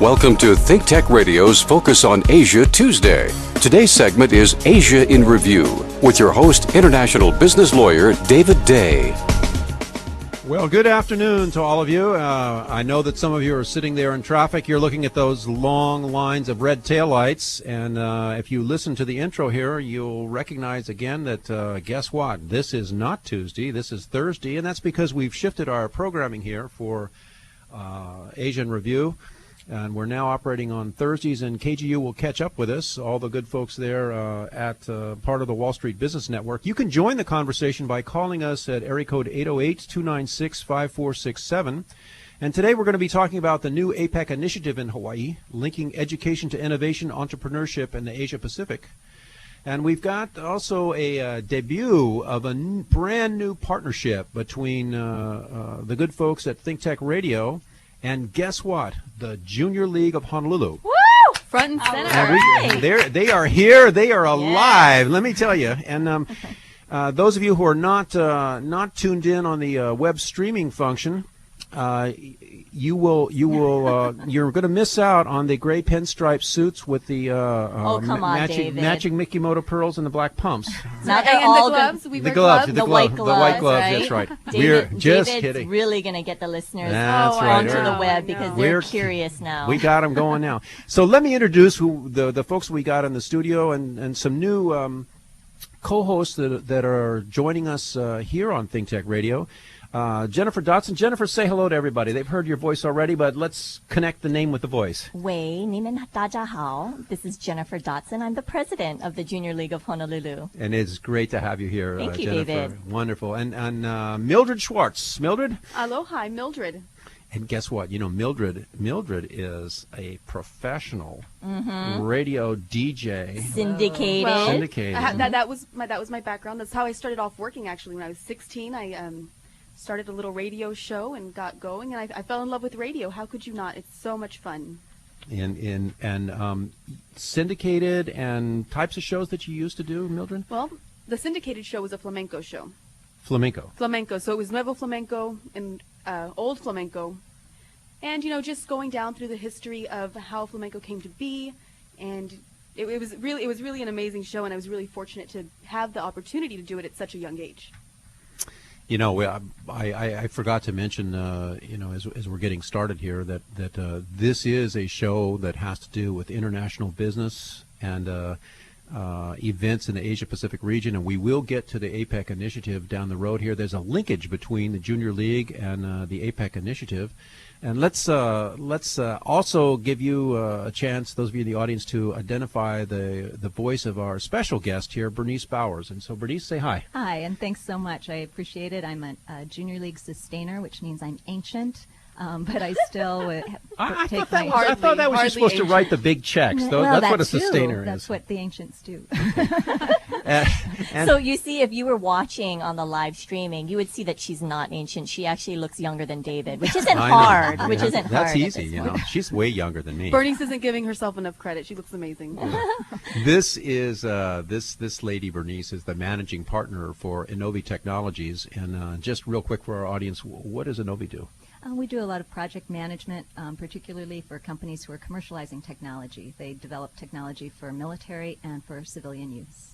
Welcome to Think Tech Radio's Focus on Asia Tuesday. Today's segment is Asia in Review with your host, international business lawyer David Day. Well, good afternoon to all of you. I know that some of you are sitting there in traffic. You're looking at those long lines of red taillights. And if you listen to the intro here, you'll recognize again that, guess what? This is not Tuesday. This is Thursday. And that's because we've shifted our programming here for Asia in Review. And we're now operating on Thursdays, and KGU will catch up with us, all the good folks there at part of the Wall Street Business Network. You can join the conversation by calling us at area code 808-296-5467. And today we're going to be talking about the new APEC initiative in Hawaii, linking education to innovation, entrepreneurship in the Asia Pacific. And we've got also a debut of a brand new partnership between the good folks at Think Tech Radio and guess what? The Junior League of Honolulu. Woo! Front and center. And they are here. They are alive. Let me tell you. And those of you who are not tuned in on the web streaming function, you're going to miss out on the gray pinstripe suits with the matching Mickey Moto pearls and the black pumps. Not all the gloves. The white gloves. Right? That's right. David's kidding. really going to get the listeners onto the web because they're curious now. We got them going now. So let me introduce the folks we got in the studio and some new co-hosts that are joining us here on Think Tech Radio. Jennifer Dotson. Jennifer, say hello to everybody. They've heard your voice already, but let's connect the name with the voice. Wei, ni men daja hao. This is Jennifer Dotson. I'm the president of the Junior League of Honolulu. And it's great to have you here, Thank you, Jennifer. David. Wonderful. And Mildred Schwartz. Mildred? Aloha, Mildred. And guess what? You know, Mildred is a professional radio DJ. Syndicated. Well, Syndicated. That was my background. That's how I started off working, actually. When I was 16, I started a little radio show and got going, and I fell in love with radio. How could you not? It's so much fun. And syndicated and types of shows that you used to do, Mildred? Well, the syndicated show was a flamenco show. Flamenco. So it was Nuevo Flamenco and Old Flamenco. And, just going down through the history of how flamenco came to be. And it was really an amazing show, and I was really fortunate to have the opportunity to do it at such a young age. You know, I forgot to mention, as we're getting started here, that this is a show that has to do with international business and events in the Asia-Pacific region, and we will get to the APEC initiative down the road here. There's a linkage between the Junior League and the APEC initiative. And let's also give you a chance, those of you in the audience, to identify the voice of our special guest here, Bernice Bowers. And so, Bernice, say hi. Hi, and thanks so much. I appreciate it. I'm a Junior League sustainer, which means I'm ancient. But I still I thought that was just supposed to write the big checks. That's what a sustainer is. That's what the ancients do. So you see, if you were watching on the live streaming, you would see that she's not ancient. She actually looks younger than David, which isn't hard. That's easy. She's way younger than me. Bernice isn't giving herself enough credit. She looks amazing. This is this lady Bernice is the managing partner for Innovi Technologies. And just real quick for our audience, what does Innovi do? We do a lot of project management, particularly for companies who are commercializing technology. They develop technology for military and for civilian use.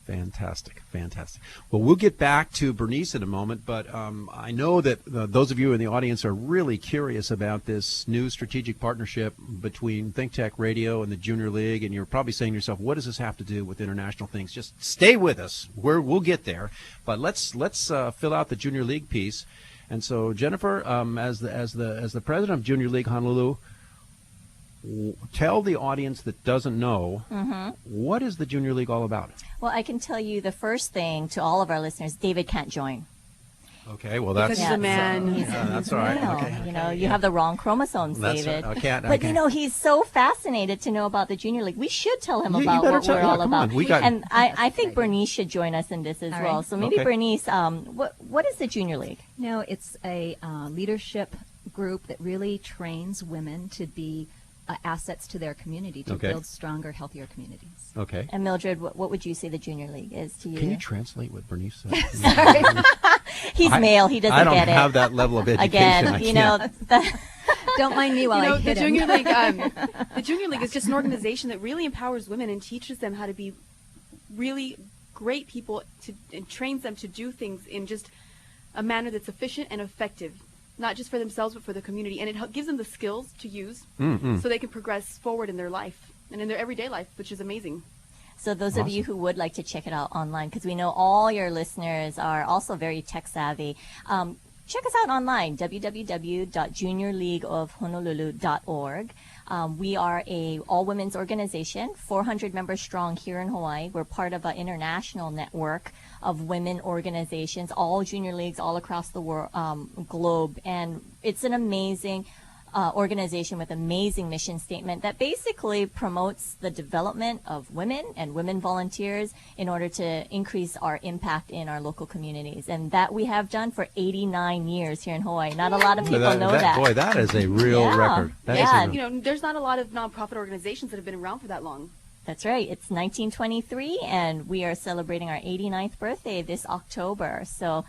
Fantastic. Well, we'll get back to Bernice in a moment, but I know that those of you in the audience are really curious about this new strategic partnership between Think Tech Radio and the Junior League, and you're probably saying to yourself, what does this have to do with international things? Just stay with us. We'll get there. But let's fill out the Junior League piece. And so, Jennifer, as the president of Junior League Honolulu, tell the audience that doesn't know, what is the Junior League all about? Well, I can tell you the first thing to all of our listeners: David can't join. Okay, well that's because he's a man. That's all right. Male. You have the wrong chromosomes, David. I can't. But he's so fascinated to know about the Junior League. We should tell him about what we're all about. And I think Bernice should join us in this as well. Right. So maybe Bernice, what is the Junior League? No, it's a leadership group that really trains women to be assets to their community, to build stronger, healthier communities. Okay. And Mildred, what would you say the Junior League is to you? Can you translate what Bernice said? Sorry. He's male. He doesn't get it. I don't have that level of education. Again, Don't mind me while I hit the him. Junior League. The Junior League is just an organization that really empowers women and teaches them how to be really great people and trains them to do things in just a manner that's efficient and effective, not just for themselves but for the community. And it gives them the skills to use so they can progress forward in their life and in their everyday life, which is amazing. So those of you who would like to check it out online, because we know all your listeners are also very tech savvy, check us out online, www.juniorleagueofhonolulu.org. We are a all-women's organization, 400 members strong here in Hawaii. We're part of an international network of women organizations, all junior leagues all across the globe. And it's an amazing organization with amazing mission statement that basically promotes the development of women and women volunteers in order to increase our impact in our local communities. And that we have done for 89 years here in Hawaii. Not a lot of people know that. Boy, that is a real record. There's not a lot of nonprofit organizations that have been around for that long. That's right. It's 1923, and we are celebrating our 89th birthday this October. So,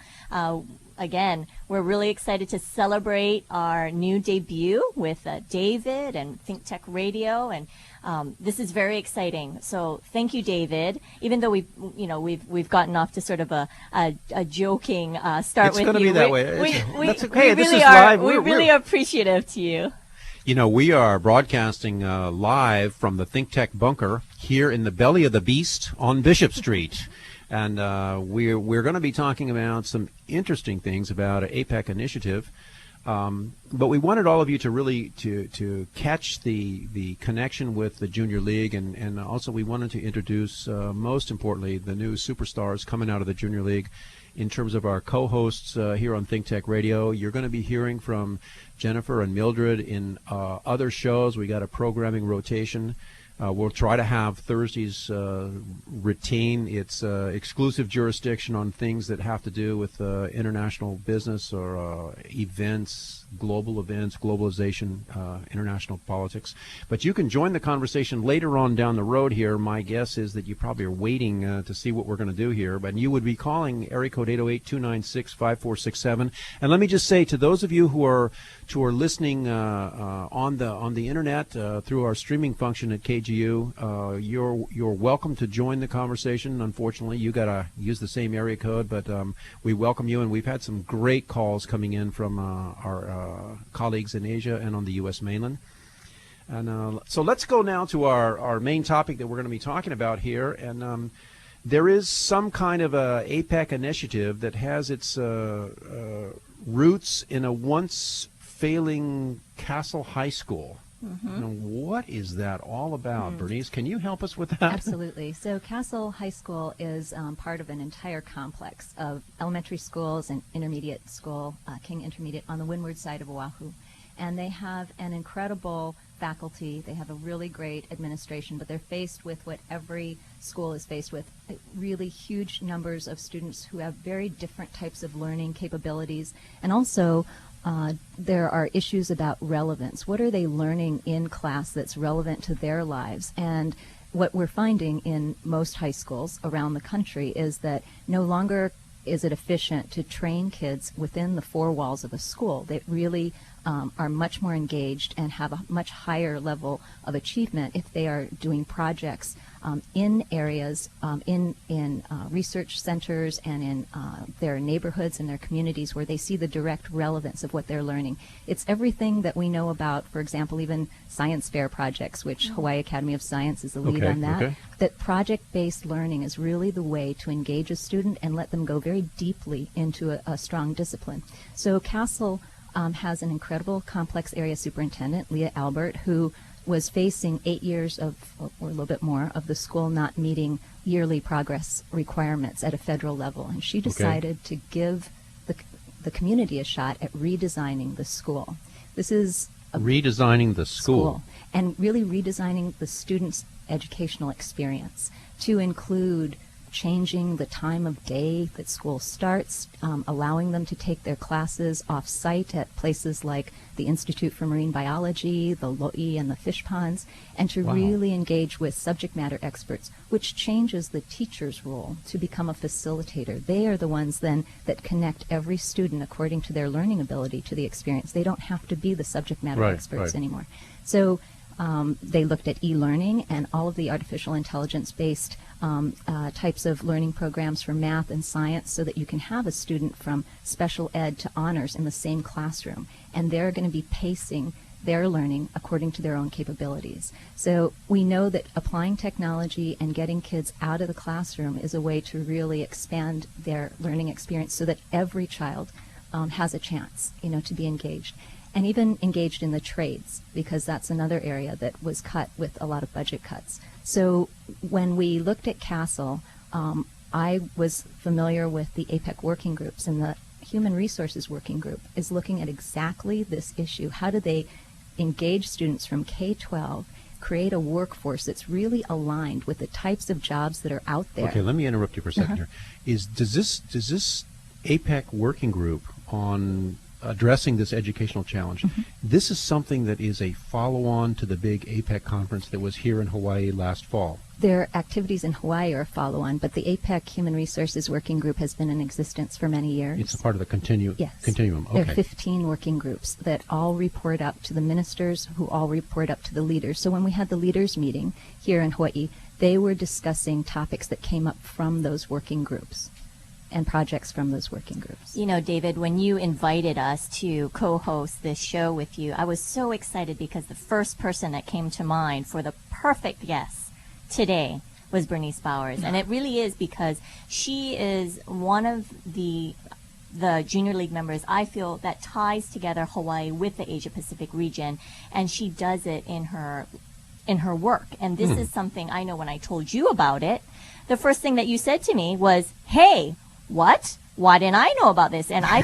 again, we're really excited to celebrate our new debut with David and Think Tech Radio, and this is very exciting. So, thank you, David. Even though we've gotten off to sort of a joking start with you. It's going to be that way. We're really appreciative to you. We are broadcasting live from the Think Tech bunker here in the belly of the beast on Bishop Street. And we're going to be talking about some interesting things about an APEC initiative. But we wanted all of you to really to catch the connection with the Junior League. And also we wanted to introduce, most importantly, the new superstars coming out of the Junior League. In terms of our co-hosts here on Think Tech Radio, you're going to be hearing from Jennifer and Mildred in other shows. We got a programming rotation. We'll try to have Thursdays retain its exclusive jurisdiction on things that have to do with international business or events, globalization, international politics. But you can join the conversation later on down the road here. My guess is that you probably are waiting to see what we're going to do here. But you would be calling area code 808-296-5467. And let me just say to those of you who are listening on the internet through our streaming function at KGU, you're welcome to join the conversation. Unfortunately, you got to use the same area code, but we welcome you, and we've had some great calls coming in from our colleagues in Asia and on the U.S. mainland. And so let's go now to our main topic that we're going to be talking about here. And there is some kind of a APEC initiative that has its roots in a once failing Castle High School. What is that all about, Bernice? Can you help us with that? Absolutely. So Castle High School is part of an entire complex of elementary schools and intermediate school, King Intermediate, on the windward side of Oahu. And they have an incredible faculty. They have a really great administration, but they're faced with what every school is faced with, really huge numbers of students who have very different types of learning capabilities. And also, there are issues about relevance. What are they learning in class that's relevant to their lives? And what we're finding in most high schools around the country is that no longer is it efficient to train kids within the four walls of a school. They really are much more engaged and have a much higher level of achievement if they are doing projects in areas, in research centers and in their neighborhoods and their communities where they see the direct relevance of what they're learning. It's everything that we know about, for example, even science fair projects, which Hawaii Academy of Science is the lead on that. That project-based learning is really the way to engage a student and let them go very deeply into a strong discipline. So Castle has an incredible complex area superintendent, Leah Albert, who was facing 8 years of, or a little bit more, of the school not meeting yearly progress requirements at a federal level. And she decided to give the community a shot at redesigning the school. This is redesigning the school. And really redesigning the student's educational experience to include changing the time of day that school starts, allowing them to take their classes off-site at places like the Institute for Marine Biology, the lo'i and the fish ponds, and to really engage with subject matter experts, which changes the teacher's role to become a facilitator. They are the ones then that connect every student according to their learning ability to the experience. They don't have to be the subject matter experts anymore. So they looked at e-learning and all of the artificial intelligence-based types of learning programs for math and science so that you can have a student from special ed to honors in the same classroom. And they're going to be pacing their learning according to their own capabilities. So we know that applying technology and getting kids out of the classroom is a way to really expand their learning experience so that every child has a chance, to be engaged. And even engaged in the trades, because that's another area that was cut with a lot of budget cuts. So when we looked at CASEL, I was familiar with the APEC working groups, and the Human Resources Working Group is looking at exactly this issue. How do they engage students from K-12, create a workforce that's really aligned with the types of jobs that are out there? Okay, let me interrupt you for a second here. Does this APEC working group on addressing this educational challenge, this is something that is a follow-on to the big APEC conference that was here in Hawaii last fall? Their activities in Hawaii are a follow-on, but the APEC Human Resources Working Group has been in existence for many years. It's a part of the continuum. Okay. There are 15 working groups that all report up to the ministers, who all report up to the leaders. So when we had the leaders meeting here in Hawaii, they were discussing topics that came up from those working groups and projects from those working groups. David, when you invited us to co-host this show with you, I was so excited because the first person that came to mind for the perfect guest today was Bernice Bowers. And it really is because she is one of the Junior League members, I feel, that ties together Hawaii with the Asia Pacific region, and she does it in her work. And this is something I know when I told you about it, the first thing that you said to me was, hey, what? Why didn't I know about this? And I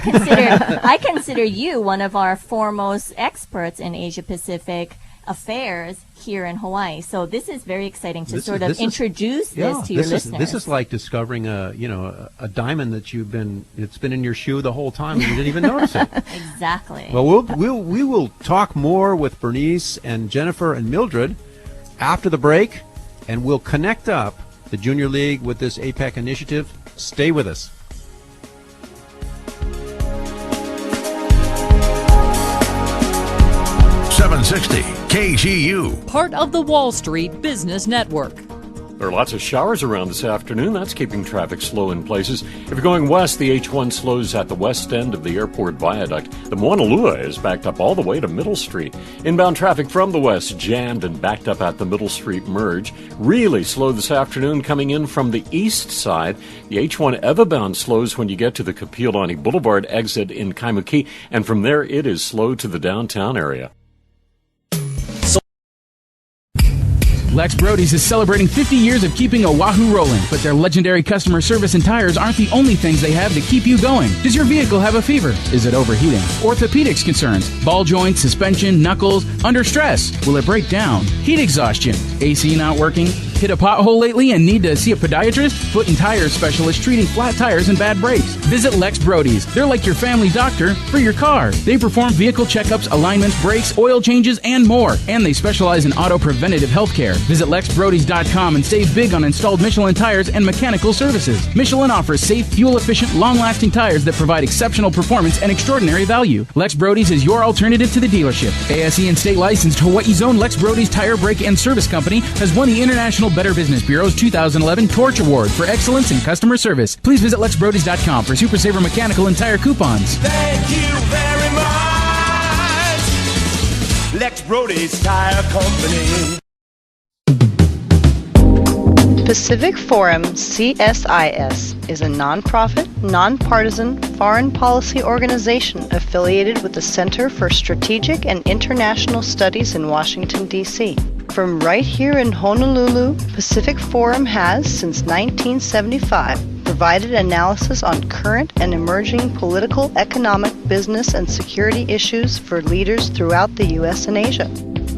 consider you one of our foremost experts in Asia Pacific affairs here in Hawaii. So this is very exciting to introduce this to your listeners. This is like discovering a diamond that it's been in your shoe the whole time and you didn't even notice it. Exactly. Well, we will talk more with Bernice and Jennifer and Mildred after the break, and we'll connect up the Junior League with this APEC initiative. Stay with us. .760 KGU. Part of the Wall Street Business Network. There are lots of showers around this afternoon. That's keeping traffic slow in places. If you're going west, the H1 slows at the west end of the airport viaduct. The Honolulu is backed up all the way to Middle Street. Inbound traffic from the west jammed and backed up at the Middle Street merge. Really slow this afternoon coming in from the east side. The H1 Evabound slows when you get to the Kapiolani Boulevard exit in Kaimuki, and from there it is slow to the downtown area. Lex Brody's is celebrating 50 years of keeping Oahu rolling, but their legendary customer service and tires aren't the only things they have to keep you going. Does your vehicle have a fever? Is it overheating? Orthopedics concerns? Ball joints, suspension, knuckles? Under stress? Will it break down? Heat exhaustion? AC not working? Hit a pothole lately and need to see a podiatrist? Foot and tire specialist treating flat tires and bad brakes. Visit Lex Brody's. They're like your family doctor for your car. They perform vehicle checkups, alignments, brakes, oil changes, and more. And they specialize in auto preventative health care. Visit LexBrodys.com and save big on installed Michelin tires and mechanical services. Michelin offers safe, fuel-efficient, long-lasting tires that provide exceptional performance and extraordinary value. Lex Brody's is your alternative to the dealership. ASE and state-licensed Hawaii's own Lex Brody's Tire, Brake, and Service Company has won the International Better Business Bureau's 2011 Torch Award for excellence in customer service. Please visit LexBrodys.com for Super Saver mechanical and tire coupons. Thank you very much, Lex Brody's Tire Company. Pacific Forum CSIS is a nonprofit, nonpartisan foreign policy organization affiliated with the Center for Strategic and International Studies in Washington, D.C. From right here in Honolulu, Pacific Forum has, since 1975, provided analysis on current and emerging political, economic, business, and security issues for leaders throughout the U.S. and Asia.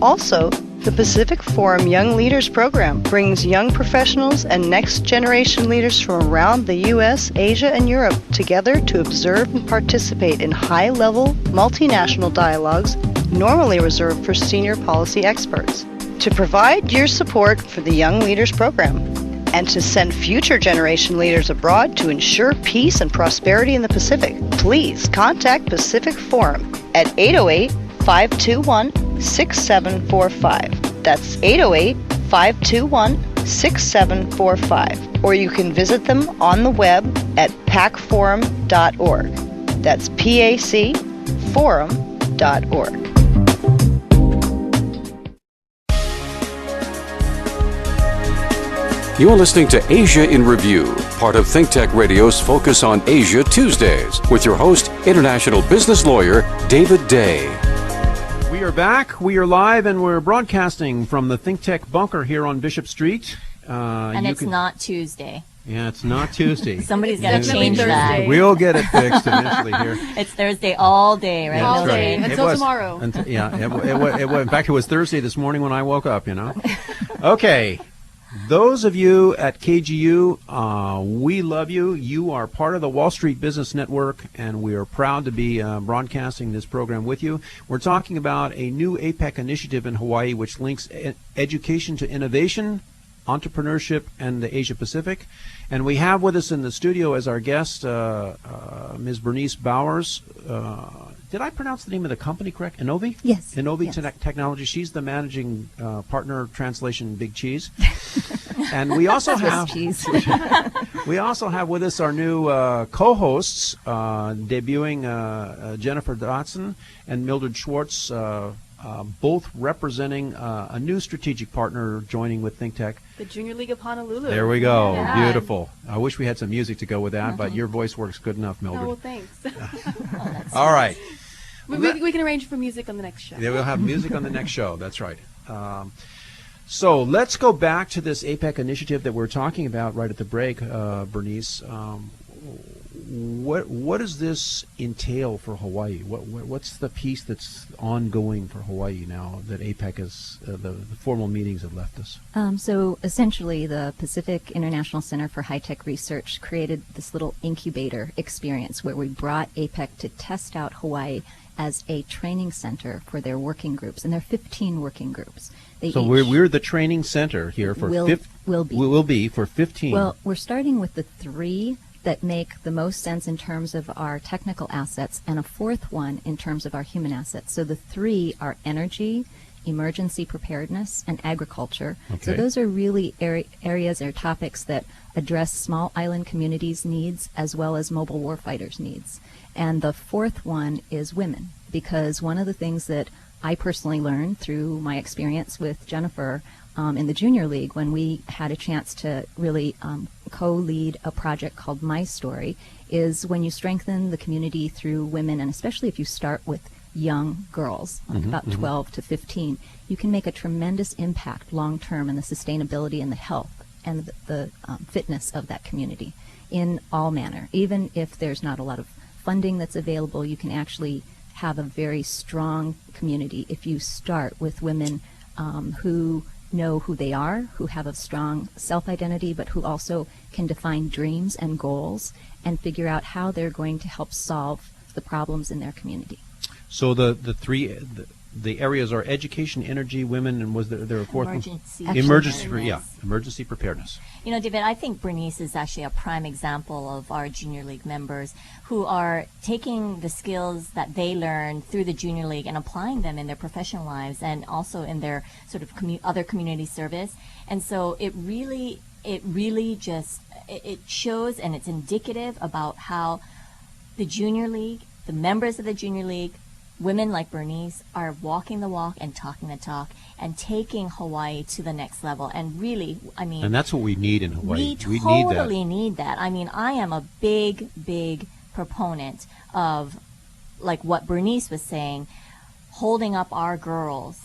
Also, The Pacific Forum Young Leaders Program brings young professionals and next-generation leaders from around the U.S., Asia, and Europe together to observe and participate in high-level, multinational dialogues normally reserved for senior policy experts. To provide your support for the Young Leaders Program and to send future generation leaders abroad to ensure peace and prosperity in the Pacific, please contact Pacific Forum at 808-521-6745. That's 808-521-6745. Or you can visit them on the web at pacforum.org. That's PAC forum.org. You're listening to Asia in Review, part of ThinkTech Radio's Focus on Asia Tuesdays, with your host, international business lawyer David Day. We are back, we are live, and we're broadcasting from the ThinkTech bunker here on Bishop Street. And it's not Tuesday. Yeah, it's not Tuesday. Somebody's got to change that. We'll get it fixed eventually here. It's Thursday all day, right? All day, right. until tomorrow. In fact, it was Thursday this morning when I woke up, you know. Okay. Those of you at KGU, we love you. You are part of the Wall Street Business Network, and we are proud to be broadcasting this program with you. We're talking about a new APEC initiative in Hawaii which links education to innovation, entrepreneurship, and the Asia Pacific. And we have with us in the studio as our guest Ms. Bernice Bowers. Did I pronounce the name of the company correct? Innovi? Yes. Innovi Yes. Technology. She's the managing partner, translation, Big Cheese. And we also have we also have with us our new co-hosts, debuting Jennifer Dotson and Mildred Schwartz, both representing a new strategic partner joining with ThinkTech. The Junior League of Honolulu. There we go. Yeah. Beautiful. I wish we had some music to go with that, but your voice works good enough, Mildred. Oh, well, thanks. All right. We can arrange for music on the next show. Yeah, we'll have music on the next show. That's right. So let's go back to this APEC initiative that we're talking about right at the break, Bernice. What does this entail for Hawaii? What's the piece that's ongoing for Hawaii now that APEC is the formal meetings have left us? So essentially, the Pacific International Center for High-Tech Research created this little incubator experience where we brought APEC to test out Hawaii as a training center for their working groups, and there are 15 working groups. So we're the training center here for will be for 15. Well, we're starting with the 3 that make the most sense in terms of our technical assets, and a 4th one in terms of our human assets. So the 3 are energy, emergency preparedness, and agriculture. Okay. So those are really areas or topics that address small island communities' needs as well as mobile warfighters' needs. And the 4th one is women, because one of the things that I personally learned through my experience with Jennifer in the Junior League, when we had a chance to really co-lead a project called My Story, is when you strengthen the community through women, and especially if you start with young girls, like about 12 to 15, you can make a tremendous impact long-term in the sustainability and the health and the fitness of that community in all manner. Even if there's not a lot of funding that's available, you can actually have a very strong community if you start with women who know who they are, who have a strong self-identity, but who also can define dreams and goals and figure out how they're going to help solve the problems in their community. So the 3 the areas are education, energy, women, and was there a 4th Emergency. one? Emergency preparedness. You know, David, I think Bernice is actually a prime example of our Junior League members who are taking the skills that they learned through the Junior League and applying them in their professional lives and also in their sort of other community service. And so it really just shows, and it's indicative about how the Junior League, the members of the Junior League, women like Bernice are walking the walk and talking the talk and taking Hawaii to the next level. And really, I mean... And that's what we need in Hawaii. We totally need that. I mean, I am a big, big proponent of, like what Bernice was saying, holding up our girls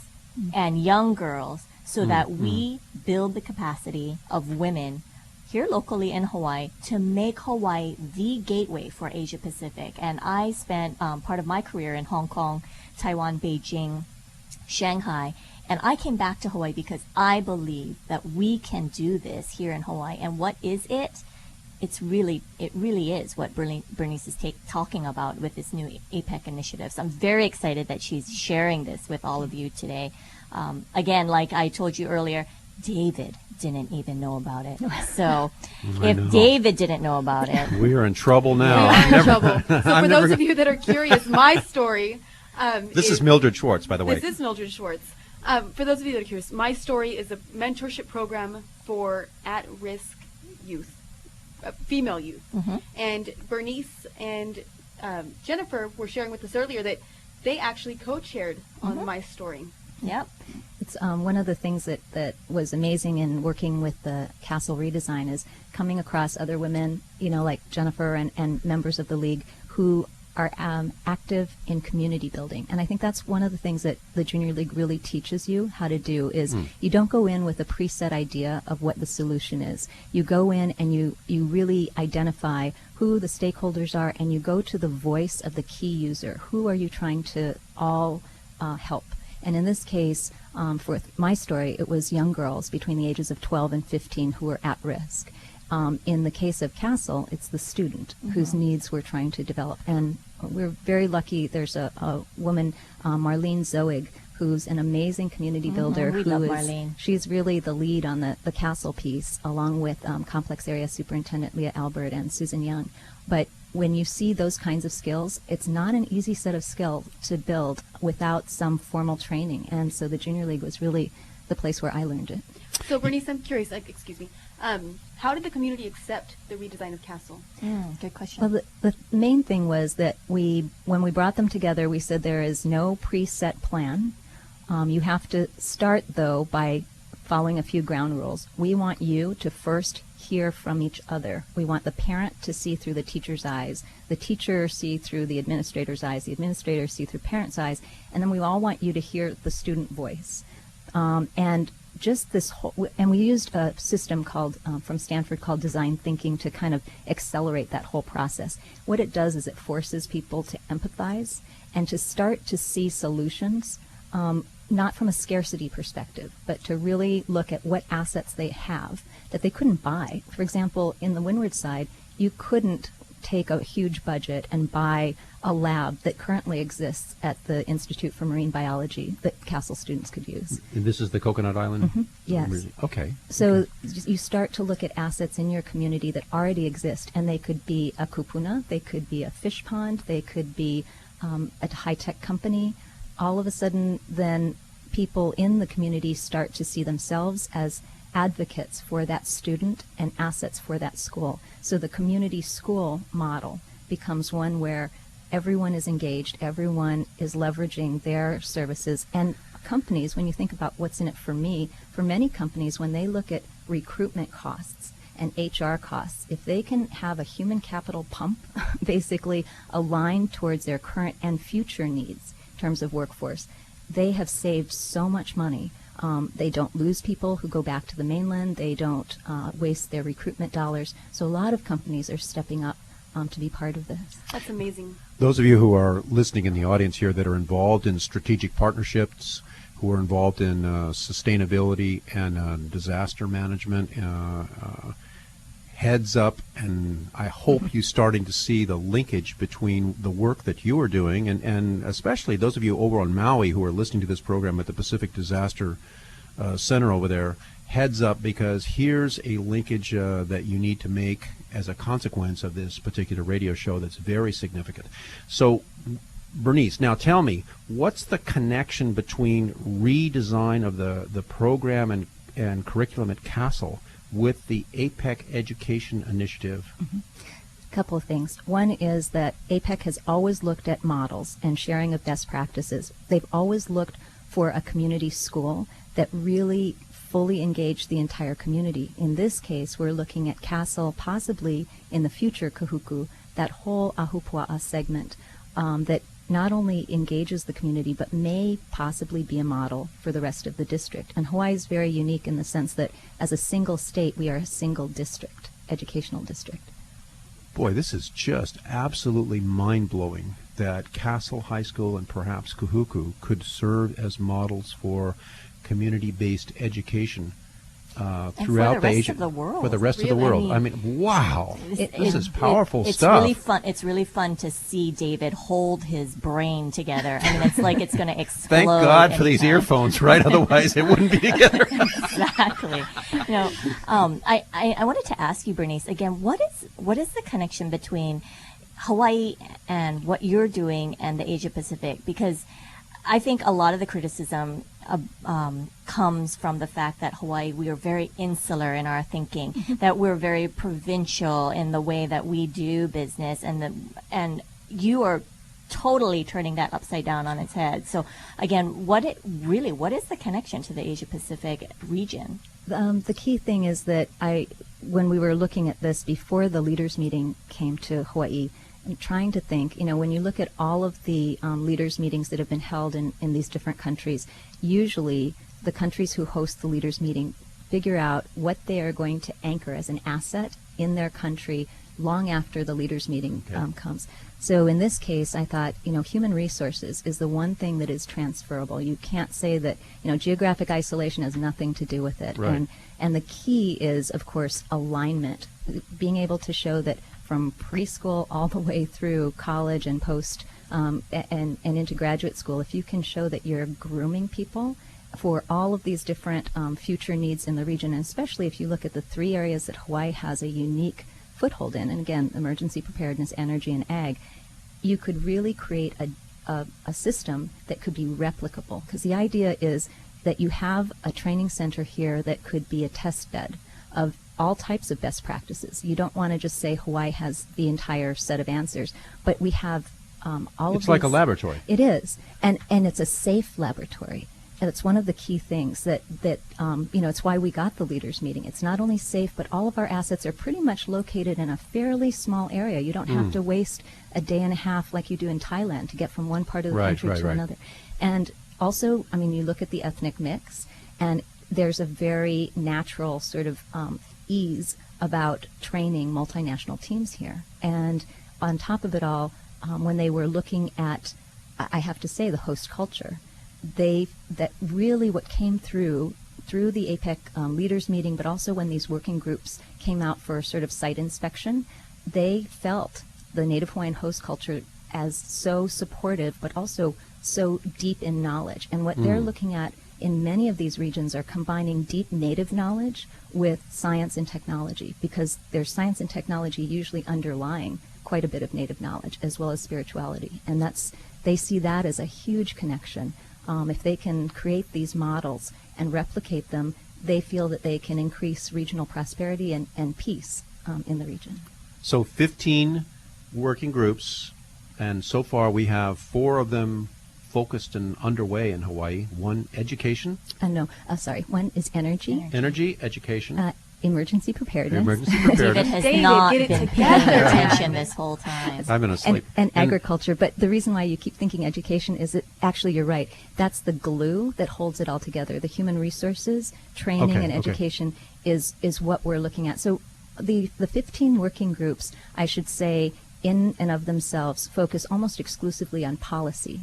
and young girls so that we build the capacity of women here locally in Hawaii to make Hawaii the gateway for Asia Pacific. And I spent part of my career in Hong Kong, Taiwan, Beijing, Shanghai, And I came back to Hawaii because I believe that we can do this here in Hawaii. And what is it? It really is what Bernice is talking about with this new APEC initiative. So I'm very excited that she's sharing this with all of you today. Again, like I told you earlier, David didn't even know about it. So if David didn't know about it, we are in trouble now. We are in trouble. So for those of you that are curious, my story. This is Mildred Schwartz, by the way. This is Mildred Schwartz. For those of you that are curious, my story is a mentorship program for at-risk youth. Female youth. And Bernice and Jennifer were sharing with us earlier that they actually co-chaired on my story. Yep. It's one of the things that was amazing in working with the Castle redesign is coming across other women, like Jennifer and members of the league who are active in community building. And I think that's one of the things that the Junior League really teaches you how to do is you don't go in with a preset idea of what the solution is. You go in and you really identify who the stakeholders are, and you go to the voice of the key user. Who are you trying to all help? And in this case, for my story, it was young girls between the ages of 12 and 15 who were at risk. In the case of Castle, it's the student whose needs we're trying to develop. And we're very lucky. There's a woman, Marlene Zoig, who's an amazing community builder. We love Marlene. She's really the lead on the Castle piece, along with Complex Area Superintendent Leah Albert and Susan Young. But when you see those kinds of skills, it's not an easy set of skills to build without some formal training. And so the Junior League was really the place where I learned it. So Bernice, I'm curious, excuse me, how did the community accept the redesign of Castle? Good question. Well, the main thing was that when we brought them together, we said there is no preset plan. You have to start, though, by following a few ground rules. We want you to first hear from each other. We want the parent to see through the teacher's eyes, the teacher see through the administrator's eyes, the administrator see through parent's eyes, and then we all want you to hear the student voice. And just this whole, and we used a system called from Stanford called design thinking to kind of accelerate that whole process. What it does is it forces people to empathize and to start to see solutions, not from a scarcity perspective, but to really look at what assets they have that they couldn't buy. For example, in the Windward side, you couldn't take a huge budget and buy a lab that currently exists at the Institute for Marine Biology that Castle students could use. And this is the Coconut Island? Yes. Okay. So you start to look at assets in your community that already exist, and they could be a kupuna, they could be a fish pond, they could be a high-tech company. All of a sudden, then people in the community start to see themselves as advocates for that student and assets for that school. So the community school model becomes one where everyone is engaged, everyone is leveraging their services. And companies, when you think about what's in it for me, for many companies, when they look at recruitment costs and HR costs, if they can have a human capital pump basically aligned towards their current and future needs in terms of workforce, they have saved so much money. They don't lose people who go back to the mainland. They don't waste their recruitment dollars. So a lot of companies are stepping up to be part of this. That's amazing. Those of you who are listening in the audience here that are involved in strategic partnerships, who are involved in sustainability and disaster management, heads up, and I hope you're starting to see the linkage between the work that you are doing and especially those of you over on Maui who are listening to this program at the Pacific Disaster Center over there. Heads up, because here's a linkage that you need to make as a consequence of this particular radio show that's very significant. So, Bernice, now tell me, what's the connection between redesign of the program and curriculum at Castle with the APEC Education Initiative? A couple of things. One is that APEC has always looked at models and sharing of best practices. They've always looked for a community school that really fully engaged the entire community. In this case, we're looking at Castle, possibly in the future Kahuku, that whole Ahupua'a segment that not only engages the community, but may possibly be a model for the rest of the district. And Hawaii is very unique in the sense that as a single state, we are a single district, educational district. Boy, this is just absolutely mind-blowing that Castle High School and perhaps Kahuku could serve as models for community-based education And throughout for the rest Asia, of the world. for the rest of the Really, world. I mean, wow, this is powerful it's stuff. Really fun. It's really fun to see David hold his brain together. I mean, it's like it's going to explode. Thank God for these anytime. earphones, right? Otherwise, it wouldn't be together. Exactly. I wanted to ask you, Bernice, again, what is the connection between Hawaii and what you're doing and the Asia Pacific? Because I think a lot of the criticism comes from the fact that Hawaii, we are very insular in our thinking, that we're very provincial in the way that we do business, and you are totally turning that upside down on its head. So again, what is the connection to the Asia Pacific region? The key thing is that when we were looking at this before the leaders meeting came to Hawaii, I'm trying to think, when you look at all of the leaders meetings that have been held in these different countries, usually the countries who host the leaders meeting figure out what they are going to anchor as an asset in their country long after the leaders meeting comes. So in this case, I thought, human resources is the one thing that is transferable. You can't say that, geographic isolation has nothing to do with it. Right. And the key is, of course, alignment, being able to show that from preschool all the way through college and post and into graduate school, if you can show that you're grooming people for all of these different future needs in the region, and especially if you look at the three areas that Hawaii has a unique foothold in, and again, emergency preparedness, energy, and ag, you could really create a system that could be replicable. Because the idea is that you have a training center here that could be a test bed of all types of best practices. You don't want to just say Hawaii has the entire set of answers, but we have all of these. It's like a laboratory. It is, and it's a safe laboratory. And it's one of the key things that it's why we got the leaders meeting. It's not only safe, but all of our assets are pretty much located in a fairly small area. You don't have to waste a day and a half like you do in Thailand to get from one part of the country to another. And also, you look at the ethnic mix, and there's a very natural sort of ease about training multinational teams here. And on top of it all, when they were looking at, I have to say, the host culture, that really what came through the APEC leaders meeting, but also when these working groups came out for sort of site inspection, they felt the Native Hawaiian host culture as so supportive, but also so deep in knowledge. And what they're looking at in many of these regions are combining deep native knowledge with science and technology, because there's science and technology usually underlying quite a bit of native knowledge, as well as spirituality. And they see that as a huge connection. If they can create these models and replicate them, they feel that they can increase regional prosperity and peace in the region. So 15 working groups, and so far we have 4 of them focused and underway in Hawaii. One, education. One is energy. Energy, education. Emergency preparedness. Emergency preparedness. David has not been paying attention this whole time. I've been asleep. And agriculture. But the reason why you keep thinking education is that actually you're right. That's the glue that holds it all together. The human resources, training, and education is what we're looking at. So the 15 working groups, I should say, in and of themselves, focus almost exclusively on policy.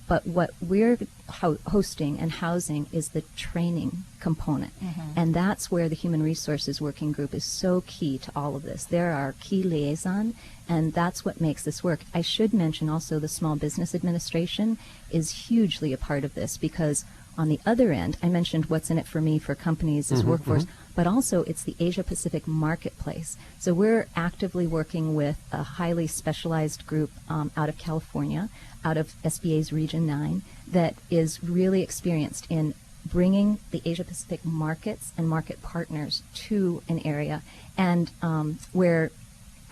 But what we're hosting and housing is the training component. And that's where the Human Resources Working Group is so key to all of this. They're our key liaison, and that's what makes this work. I should mention also the Small Business Administration is hugely a part of this, because on the other end, I mentioned what's in it for me for companies as workforce, but also it's the Asia Pacific marketplace. So we're actively working with a highly specialized group out of California, out of SBA's Region 9, that is really experienced in bringing the Asia Pacific markets and market partners to an area, and where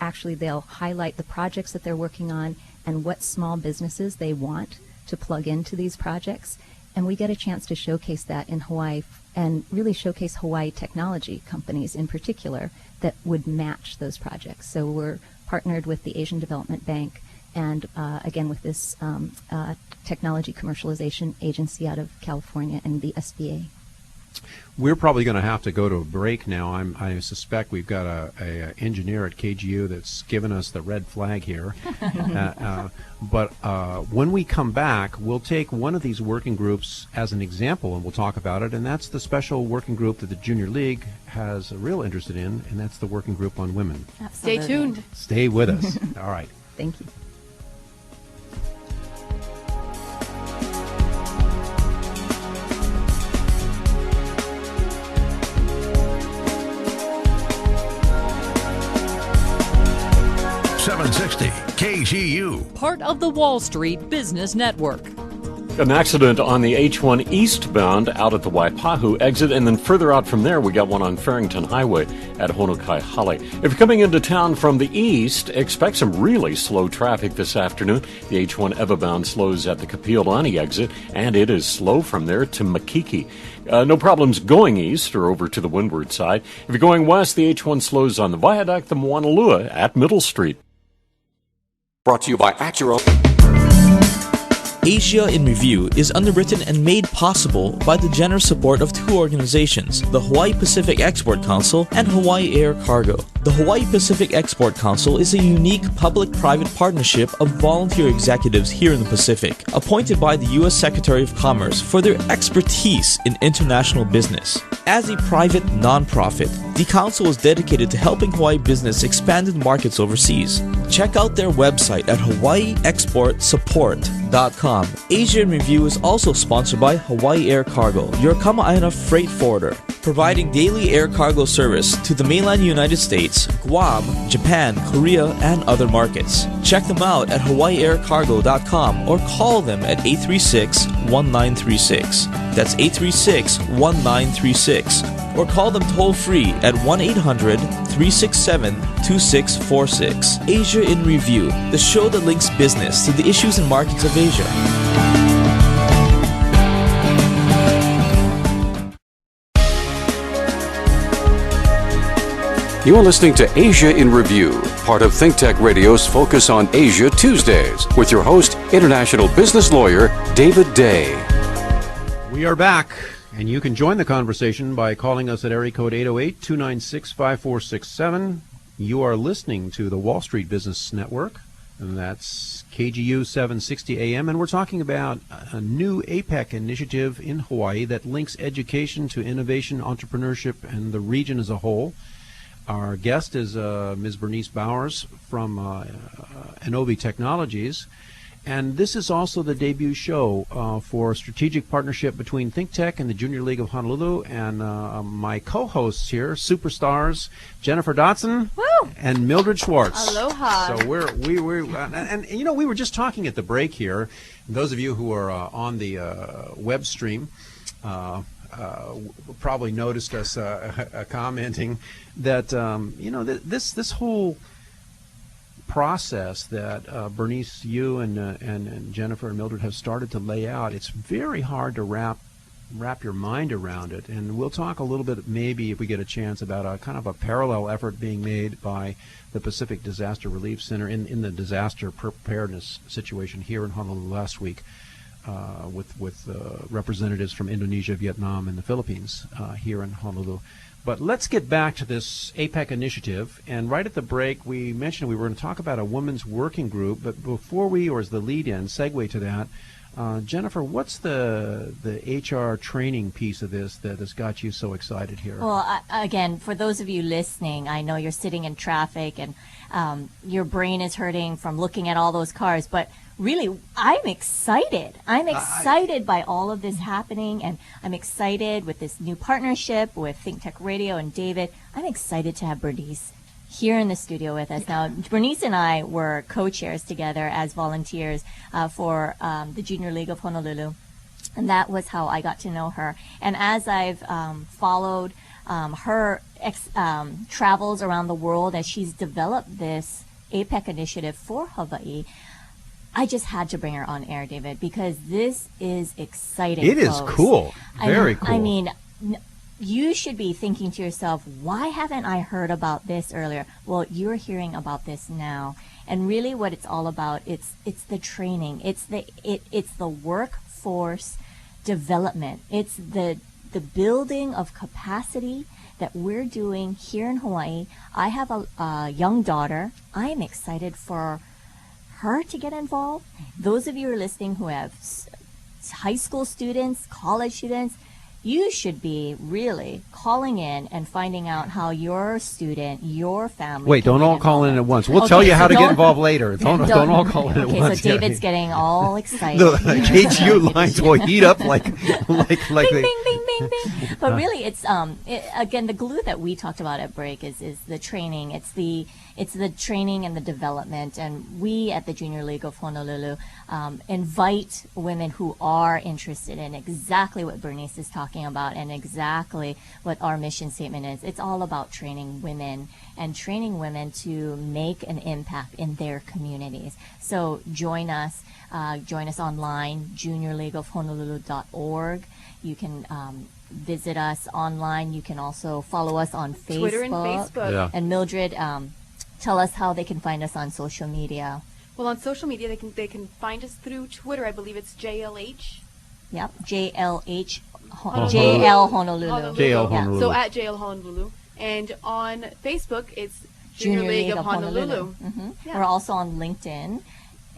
actually they'll highlight the projects that they're working on and what small businesses they want to plug into these projects. And we get a chance to showcase that in Hawaii, and really showcase Hawaii technology companies in particular that would match those projects. So we're partnered with the Asian Development Bank, and again with this technology commercialization agency out of California and the SBA. We're probably going to have to go to a break now. I suspect we've got a engineer at KGU that's given us the red flag here. But when we come back, we'll take one of these working groups as an example, and we'll talk about it. And that's the special working group that the Junior League has a real interest in, and that's the working group on women. Absolutely. Stay tuned. Stay with us. All right. Thank you. KGU. Part of the Wall Street Business Network. An accident on the H1 eastbound out at the Waipahu exit, and then further out from there, we got one on Farrington Highway at Honokaihale. If you're coming into town from the east, expect some really slow traffic this afternoon. The H1 Evabound slows at the Kapiolani exit, and it is slow from there to Makiki. No problems going east or over to the windward side. If you're going west, the H1 slows on the viaduct, the Moanalua at Middle Street. Brought to you by Acura. Asia in Review is underwritten and made possible by the generous support of two organizations, the Hawaii Pacific Export Council and Hawaii Air Cargo. The Hawaii Pacific Export Council is a unique public-private partnership of volunteer executives here in the Pacific, appointed by the U.S. Secretary of Commerce for their expertise in international business. As a private nonprofit, the Council is dedicated to helping Hawaii business expand in markets overseas. Check out their website at hawaiiexportsupport.com. Asia in Review is also sponsored by Hawaii Air Cargo, your Kama'aina freight forwarder, providing daily air cargo service to the mainland United States, Guam, Japan, Korea, and other markets. Check them out at hawaiiaircargo.com or call them at 836-1936. That's 836-1936. Or call them toll-free at 1-800-367-2646. Asia in Review, the show that links business to the issues and markets of Asia. You are listening to Asia in Review, part of ThinkTech Radio's Focus on Asia Tuesdays, with your host, international business lawyer David Day. We are back, and you can join the conversation by calling us at area code 808-296-5467. You are listening to the Wall Street Business Network, and that's KGU 760 AM, and we're talking about a new APEC initiative in Hawaii that links education to innovation, entrepreneurship, and the region as a whole. Our guest is Ms. Bernice Bowers from Inovi Technologies, and this is also the debut show for a strategic partnership between ThinkTech and the Junior League of Honolulu, and my co-hosts here, superstars Jennifer Dotson and Mildred Schwartz. Aloha. So we you know, we were just talking at the break here. Those of you who are on the web stream probably noticed us commenting that you know, this whole process that Bernice, you and Jennifer and Mildred have started to lay out, it's very hard to wrap your mind around it. And we'll talk a little bit, maybe if we get a chance, about a kind of a parallel effort being made by the Pacific Disaster Relief Center in the disaster preparedness situation here in Honolulu last week, with representatives from Indonesia, Vietnam, and the Philippines here in Honolulu. But let's get back to this APEC initiative. And right at the break, we mentioned we were going to talk about a women's working group. But before we, or as the lead-in, segue to that, Jennifer, what's the HR training piece of this that has got you so excited here? Well, again, for those of you listening, I know you're sitting in traffic and your brain is hurting from looking at all those cars, but really, I'm excited. I'm excited by all of this happening, and I'm excited with this new partnership with ThinkTech Radio and David. I'm excited to have Bernice here in the studio with us. Now, Bernice and I were co-chairs together as volunteers for the Junior League of Honolulu, and that was how I got to know her. And as I've followed her travels around the world as she's developed this APEC initiative for Hawaii, I just had to bring her on air, David, because this is exciting. It is cool. Very cool. I mean, you should be thinking to yourself, why haven't I heard about this earlier? Well, you're hearing about this now. And really what it's all about, it's the training. It's the workforce development. It's the the building of capacity that we're doing here in Hawaii. I have a young daughter. I am excited for her to get involved. Those of you who are listening who have high school students, college students, you should be really calling in and finding out how your student, your family. Wait, don't all call in at once. We'll tell you how to get involved later. Don't all call in at once. Okay, so David's getting all excited. The KGU lines will heat up like bing, bing, bing, bing, bing. But really, it's again, the glue that we talked about at break is the training. It's the training and the development. And we at the Junior League of Honolulu invite women who are interested in exactly what Bernice is talking about and exactly what our mission statement is. It's all about training women and training women to make an impact in their communities. So join us online, juniorleagueofhonolulu.org. You can visit us online. You can also follow us on Facebook. Twitter and Facebook. Yeah. And Mildred, tell us how they can find us on social media. Well, on social media, they can find us through Twitter. I believe it's JLH. Yep, JLH, Honolulu. JL Honolulu. JL Yeah. Honolulu. So at JL Honolulu. And on Facebook, it's Junior League of Honolulu. Yeah. We're also on LinkedIn,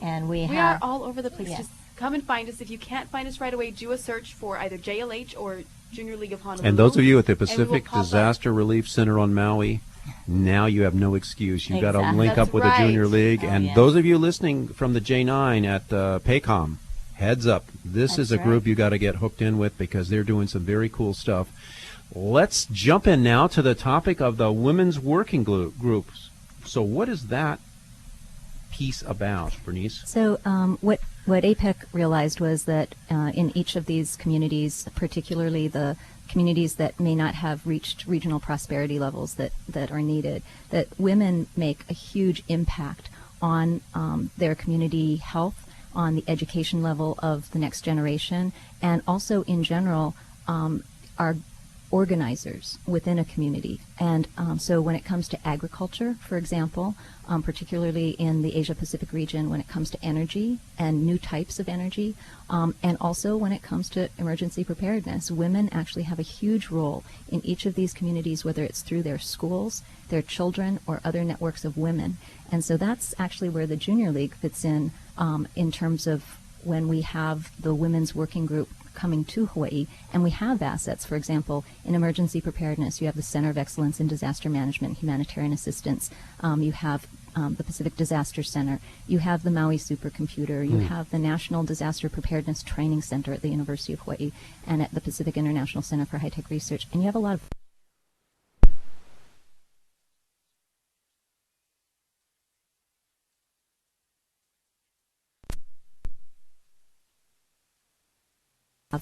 and we are have all over the place. Yes. Just come and find us. If you can't find us right away, do a search for either JLH or Junior League of Honolulu. And those of you at the and we will Pacific pop up. Disaster Relief Center on Maui, now you have no excuse. You've got to Exactly. link That's up with right. the Junior League. Oh, and yes. those of you listening from the J9 at Paycom, heads up. This is a That's group right. you got to get hooked in with because they're doing some very cool stuff. Let's jump in now to the topic of the women's working groups. So what is that piece about, Bernice? So what APEC realized was that in each of these communities, particularly the communities that may not have reached regional prosperity levels that are needed, that women make a huge impact on their community health, on the education level of the next generation, and also in general are organizers within a community. And so when it comes to agriculture, for example, particularly in the Asia-Pacific region, when it comes to energy and new types of energy, and also when it comes to emergency preparedness, women actually have a huge role in each of these communities, whether it's through their schools, their children, or other networks of women. And so that's actually where the Junior League fits in terms of when we have the Women's Working Group coming to Hawaii, and we have assets. For example, in emergency preparedness, you have the Center of Excellence in Disaster Management and Humanitarian Assistance. You have the Pacific Disaster Center. You have the Maui Supercomputer. You have the National Disaster Preparedness Training Center at the University of Hawaii and at the Pacific International Center for High-Tech Research. And you have a lot of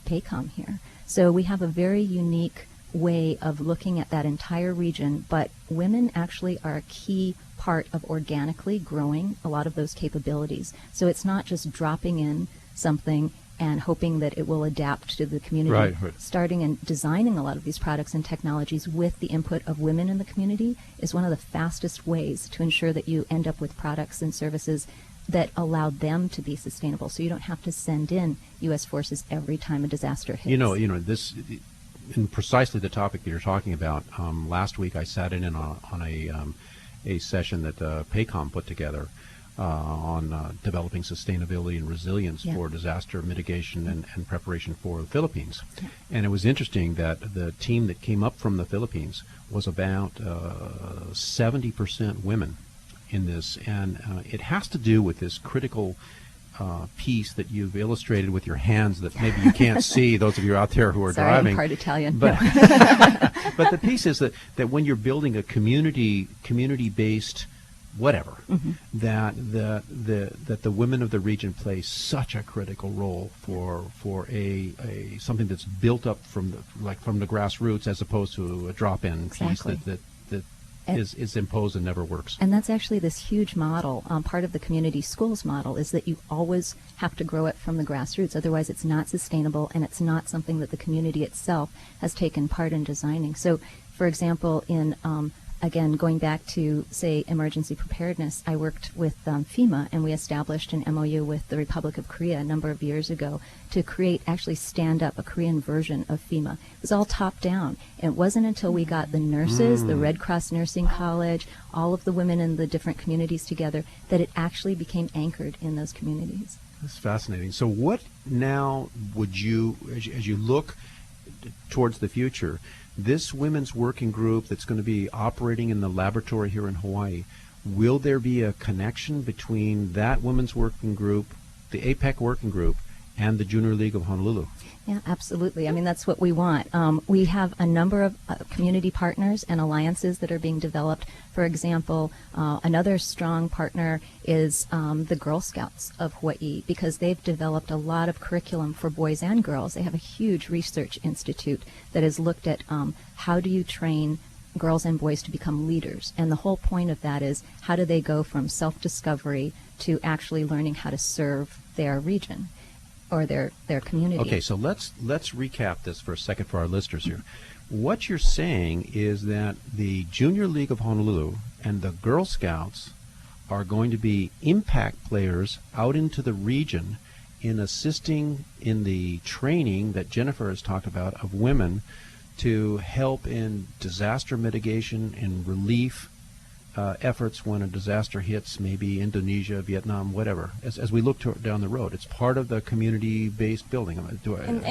Paycom here. So we have a very unique way of looking at that entire region, but women actually are a key part of organically growing a lot of those capabilities. So it's not just dropping in something and hoping that it will adapt to the community. Right. Starting and designing a lot of these products and technologies with the input of women in the community is one of the fastest ways to ensure that you end up with products and services that allow them to be sustainable. So you don't have to send in U.S. forces every time a disaster hits. You know, this, and precisely the topic that you're talking about. Last week I sat in on a session that Paycom put together on developing sustainability and resilience for disaster mitigation and preparation for the Philippines. Yeah. And it was interesting that the team that came up from the Philippines was about 70% women in this, and it has to do with this critical piece that you've illustrated with your hands that maybe you can't see, those of you out there who are Sorry, driving. I'm part Italian. But, but the piece is that when you're building a community-based whatever, that the women of the region play such a critical role for a something that's built up from the grassroots as opposed to a drop-in piece that is imposed and never works. And that's actually this huge model. Part of the community schools model is that you always have to grow it from the grassroots. Otherwise, it's not sustainable, and it's not something that the community itself has taken part in designing. So, for example, in again, going back to, say, emergency preparedness, I worked with FEMA, and we established an MOU with the Republic of Korea a number of years ago to actually stand up a Korean version of FEMA. It was all top down. And it wasn't until we got the nurses, the Red Cross Nursing College, all of the women in the different communities together, that it actually became anchored in those communities. That's fascinating. So what now would you, as you look towards the future, this women's working group that's going to be operating in the laboratory here in Hawaii, will there be a connection between that women's working group, the APEC working group, and the Junior League of Honolulu? Yeah, absolutely. I mean, that's what we want. We have a number of community partners and alliances that are being developed. For example, another strong partner is the Girl Scouts of Hawaii, because they've developed a lot of curriculum for boys and girls. They have a huge research institute that has looked at how do you train girls and boys to become leaders. And the whole point of that is, how do they go from self-discovery to actually learning how to serve their region or their community. Okay, so let's recap this for a second for our listeners here. What you're saying is that the Junior League of Honolulu and the Girl Scouts are going to be impact players out into the region in assisting in the training that Jennifer has talked about of women to help in disaster mitigation and relief efforts when a disaster hits, maybe Indonesia, Vietnam, whatever, as we look down the road. It's part of the community-based building.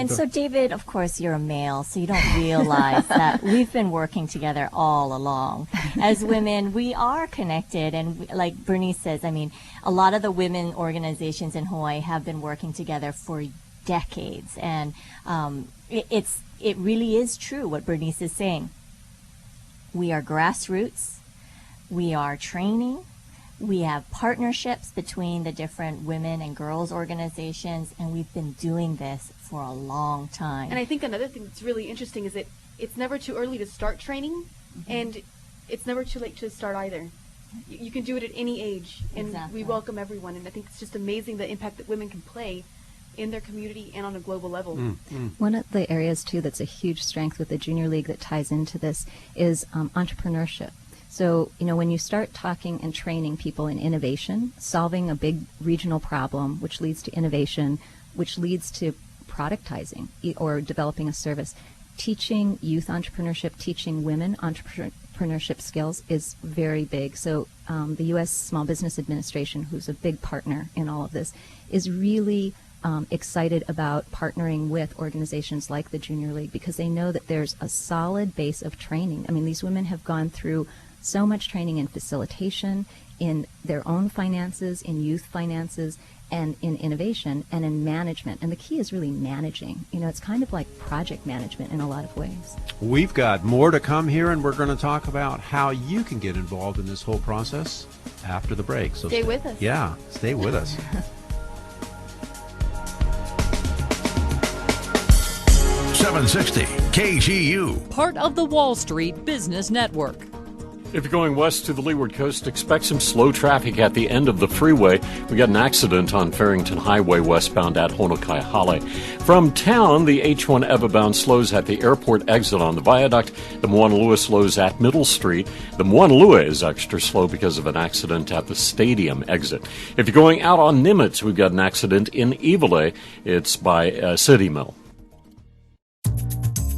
So, David, of course, you're a male, so you don't realize that we've been working together all along. As women, we are connected, and like Bernice says, I mean, a lot of the women organizations in Hawaii have been working together for decades, and it really is true what Bernice is saying. We are grassroots. We are training. We have partnerships between the different women and girls organizations, and we've been doing this for a long time. And I think another thing that's really interesting is that it's never too early to start training, and it's never too late to start either. You can do it at any age, and we welcome everyone. And I think it's just amazing the impact that women can play in their community and on a global level. One of the areas, too, that's a huge strength with the Junior League that ties into this is entrepreneurship. So, you know, when you start talking and training people in innovation, solving a big regional problem, which leads to innovation, which leads to productizing or developing a service, teaching youth entrepreneurship, teaching women entrepreneurship skills is very big. So the U.S. Small Business Administration, who's a big partner in all of this, is really excited about partnering with organizations like the Junior League, because they know that there's a solid base of training. I mean, these women have gone through so much training in facilitation, in their own finances, in youth finances, and in innovation, and in management. And the key is really managing. You know, it's kind of like project management in a lot of ways. We've got more to come here, and we're going to talk about how you can get involved in this whole process after the break. So stay with us. Yeah, stay with us. .760 KGU. Part of the Wall Street Business Network. If you're going west to the Leeward Coast, expect some slow traffic at the end of the freeway. We got an accident on Farrington Highway westbound at Honokaihale. From town, the H1 Evabound slows at the airport exit on the viaduct. The Moanalua slows at Middle Street. The Moanalua is extra slow because of an accident at the stadium exit. If you're going out on Nimitz, we've got an accident in Iwilei. It's by City Mill.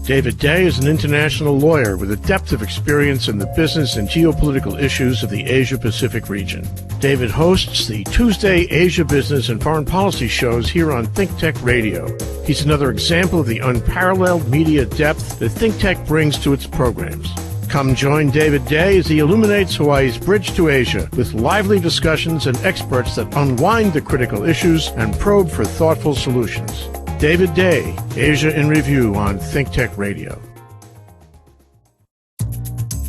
David Day is an international lawyer with a depth of experience in the business and geopolitical issues of the Asia-Pacific region. David hosts the Tuesday Asia Business and Foreign Policy shows here on ThinkTech Radio. He's another example of the unparalleled media depth that ThinkTech brings to its programs. Come join David Day as he illuminates Hawaii's bridge to Asia with lively discussions and experts that unwind the critical issues and probe for thoughtful solutions. David Day, Asia in Review on ThinkTech Radio.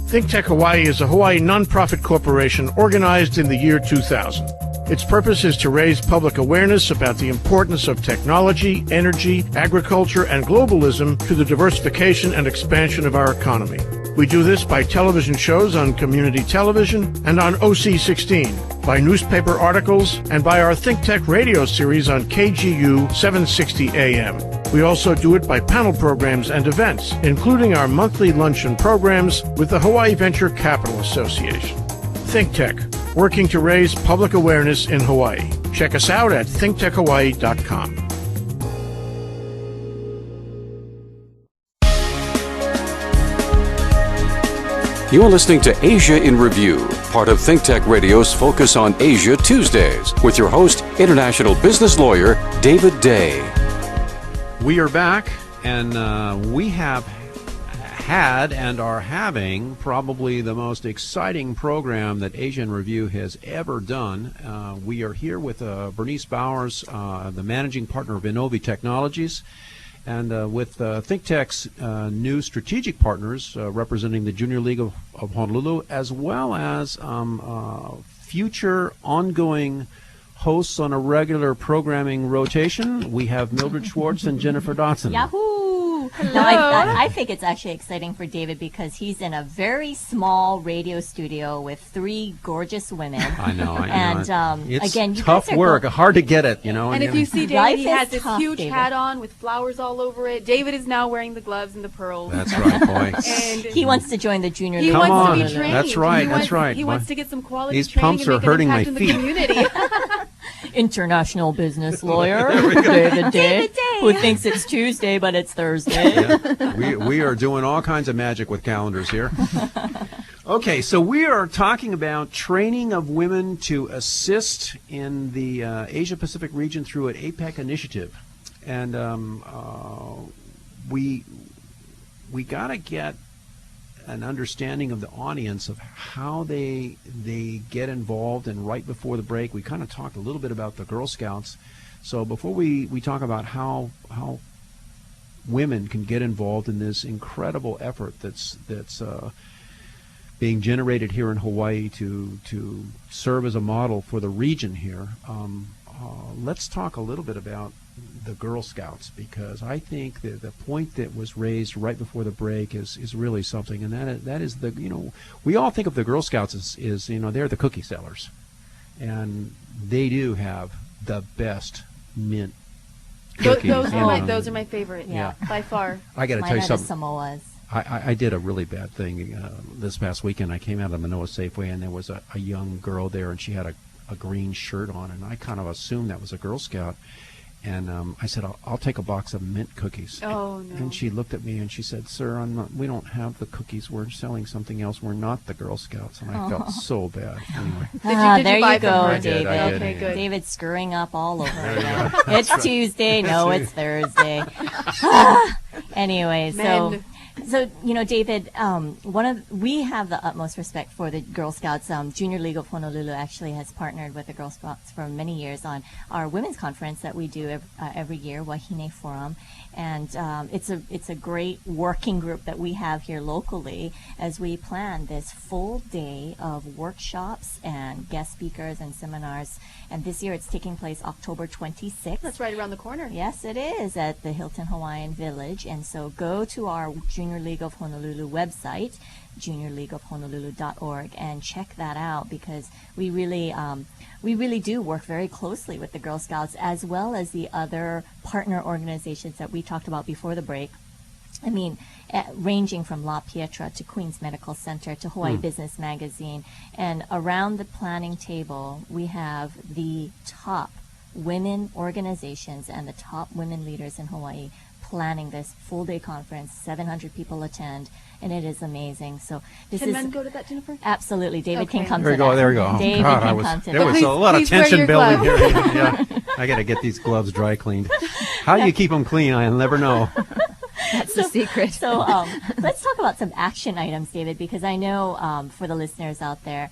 ThinkTech Hawaii is a Hawaii nonprofit corporation organized in the year 2000. Its purpose is to raise public awareness about the importance of technology, energy, agriculture, and globalism to the diversification and expansion of our economy. We do this by television shows on community television and on OC16, by newspaper articles, and by our ThinkTech radio series on KGU 760 AM. We also do it by panel programs and events, including our monthly luncheon programs with the Hawaii Venture Capital Association. ThinkTech, working to raise public awareness in Hawaii. Check us out at thinktechhawaii.com. You're listening to Asia in Review, part of ThinkTech Radio's Focus on Asia Tuesdays, with your host, international business lawyer David Day. We are back, and we have had and are having probably the most exciting program that Asia in Review has ever done. We are here with Bernice Bowers, the managing partner of Innovi Technologies, and with ThinkTech's new strategic partners representing the Junior League of Honolulu, as well as future ongoing hosts on a regular programming rotation. We have Mildred Schwartz and Jennifer Dotson. Yahoo! Hello. No, I think it's actually exciting for David because he's in a very small radio studio with 3 gorgeous women. I know. And it's again, you tough guys are work, hard to get it, you know. And if you see David, Life he is has this tough, huge David. hat on with flowers all over it. David is now wearing the gloves and the pearls. That's right, boy. And he wants to join the Junior he League. Come wants on. to be trained. That's right, He that's wants, right. He wants to get some quality These training pumps and are make hurting an my impact in feet. the community. International business lawyer David Day, who thinks it's Tuesday but it's Thursday. Yeah. We are doing all kinds of magic with calendars here. Okay, so we are talking about training of women to assist in the Asia Pacific region through an APEC initiative, and we got to get an understanding of the audience of how they get involved. And right before the break, we kind of talked a little bit about the Girl Scouts. So before we talk about how women can get involved in this incredible effort that's being generated here in Hawaii to serve as a model for the region here, let's talk a little bit about the Girl Scouts, because I think that the point that was raised right before the break is really something, and that is the, you know, we all think of the Girl Scouts as you know, they're the cookie sellers, and they do have the best mint cookies. Those are my favorite. Yeah. By far. I got to Mine tell you are the something. Samoas. I did a really bad thing this past weekend. I came out of Manoa Safeway, and there was a young girl there, and she had a green shirt on, and I kind of assumed that was a Girl Scout. And I said, I'll take a box of mint cookies. Oh, no. And she looked at me and she said, "Sir, we don't have the cookies. We're selling something else. We're not the Girl Scouts." And I felt so bad. Anyway. Did There you buy you from go, her? I did, David. I did. Okay, good. David's screwing up all over There again. you go. It's Tuesday. No, it's Thursday. Anyway, Men. so you know, David, we have the utmost respect for the Girl Scouts. Junior League of Honolulu actually has partnered with the Girl Scouts for many years on our women's conference that we do every year, Wahine Forum, and it's a great working group that we have here locally as we plan this full day of workshops and guest speakers and seminars. And this year it's taking place October 26th. That's right around the corner. Yes, it is at the Hilton Hawaiian Village. And so go to our Junior League of Honolulu website, juniorleagueofhonolulu.org, and check that out, because we really do work very closely with the Girl Scouts as well as the other partner organizations that we talked about before the break. I mean, ranging from La Pietra to Queens Medical Center to Hawaii Business Magazine. And around the planning table, we have the top women organizations and the top women leaders in Hawaii planning this full-day conference. 700 people attend, and it is amazing. So this Can is men go to that, Jennifer? absolutely. David Okay. can come There to you go. that. There you go. Oh, David God, can come to there that. was a lot of Please wear tension your building gloves. here. Yeah. I got to get these gloves dry cleaned. How do you keep them clean? I'll never know. That's the secret. So let's talk about some action items, David, because I know for the listeners out there,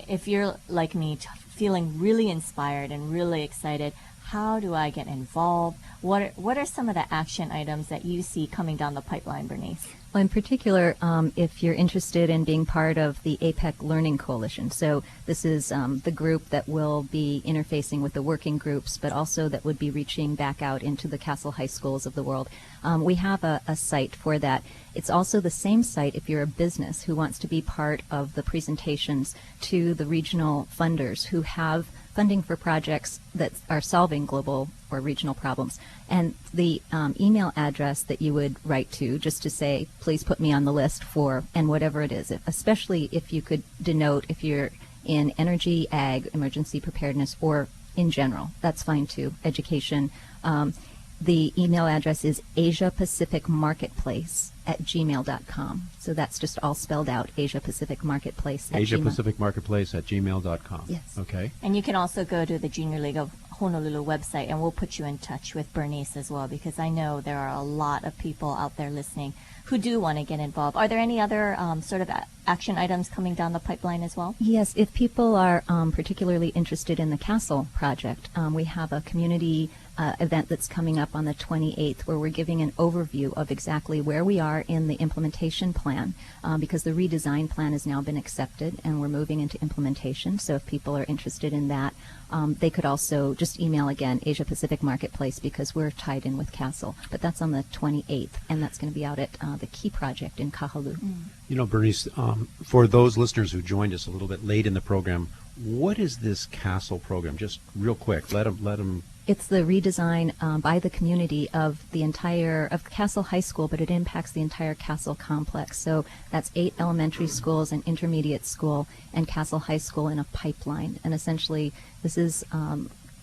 if you're like me, feeling really inspired and really excited, how do I get involved? What are some of the action items that you see coming down the pipeline, Bernice? Well, in particular, if you're interested in being part of the APEC Learning Coalition. So this is the group that will be interfacing with the working groups, but also that would be reaching back out into the Castle High Schools of the world. We have a site for that. It's also the same site if you're a business who wants to be part of the presentations to the regional funders who have funding for projects that are solving global or regional problems. And the email address that you would write to, just to say, please put me on the list for, and whatever it is, especially if you could denote if you're in energy, ag, emergency preparedness, or in general, that's fine too, education. The email address is asiapacificmarketplace@gmail.com. So that's just all spelled out, Asia Pacific Marketplace at Asia Pacific Marketplace at gmail.com. Yes. Okay. And you can also go to the Junior League of Honolulu website, and we'll put you in touch with Bernice as well, because I know there are a lot of people out there listening who do want to get involved. Are there any other sort of action items coming down the pipeline as well? Yes, if people are particularly interested in the Castle project, we have a community event that's coming up on the 28th where we're giving an overview of exactly where we are in the implementation plan, because the redesign plan has now been accepted and we're moving into implementation. So if people are interested in that, they could also just email again Asia Pacific Marketplace, because we're tied in with Castle. But that's on the 28th, and that's going to be out at the Key Project in Kahalu. You know, Bernice, for those listeners who joined us a little bit late in the program, what is this Castle program? Just real quick, let them. It's the redesign by the community of the entire of Castle High School, but it impacts the entire Castle complex. So that's 8 elementary schools, an intermediate school, and Castle High School in a pipeline. And essentially, this is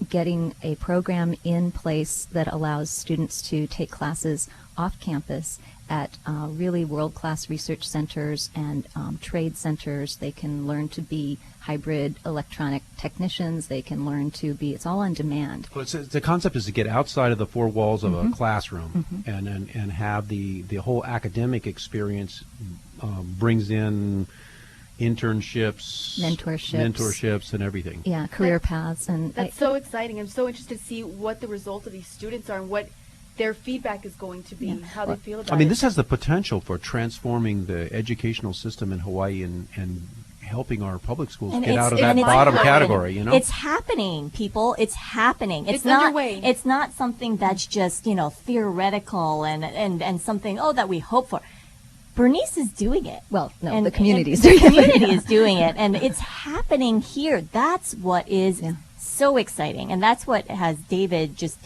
getting a program in place that allows students to take classes off campus at really world-class research centers and trade centers. They can learn to be hybrid electronic technicians. They can learn to be, it's all on demand. Well, the concept is to get outside of the four walls of a classroom and have the whole academic experience brings in internships, mentorships, and everything. Yeah, career paths. And that's so exciting. I'm so interested to see what the results of these students are and what their feedback is going to be, how they feel about it. I mean, this has the potential for transforming the educational system in Hawaii and helping our public schools get out of that bottom category, you know? It's happening, people. It's happening. It's not underway. It's not something that's just, you know, theoretical and something, that we hope for. Bernice is doing it. Well, no, the community is doing it. The community is doing it, and it's happening here. That's what is so exciting, and that's what has David just